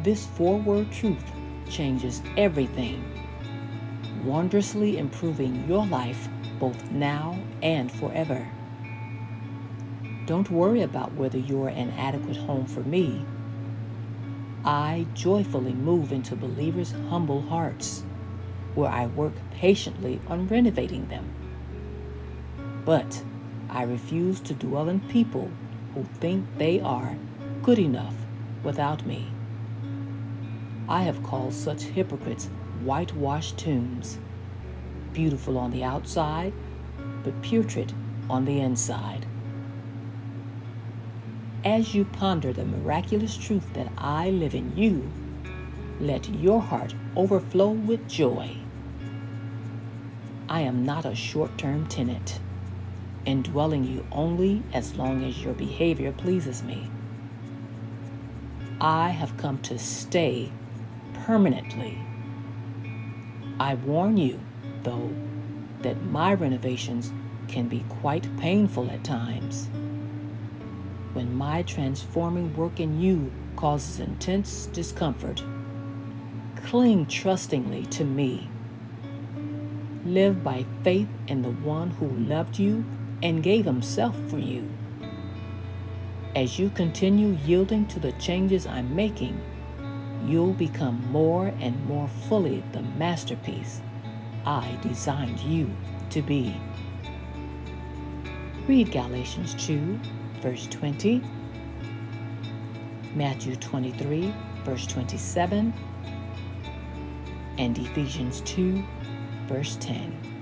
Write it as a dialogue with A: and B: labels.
A: This four-word truth changes everything, wondrously improving your life both now and forever. Don't worry about whether you're an adequate home for me. I joyfully move into believers' humble hearts, where I work patiently on renovating them. But I refuse to dwell in people who think they are good enough without me. I have called such hypocrites whitewashed tombs, beautiful on the outside, but putrid on the inside. As you ponder the miraculous truth that I live in you, let your heart overflow with joy. I am not a short-term tenant, indwelling you only as long as your behavior pleases me. I have come to stay permanently. I warn you, though, that my renovations can be quite painful at times. When my transforming work in you causes intense discomfort, cling trustingly to me. Live by faith in the one who loved you and gave himself for you. As you continue yielding to the changes I'm making, you'll become more and more fully the masterpiece I designed you to be. Read Galatians 2, verse 20, Matthew 23, verse 27, and Ephesians 2, verse 10.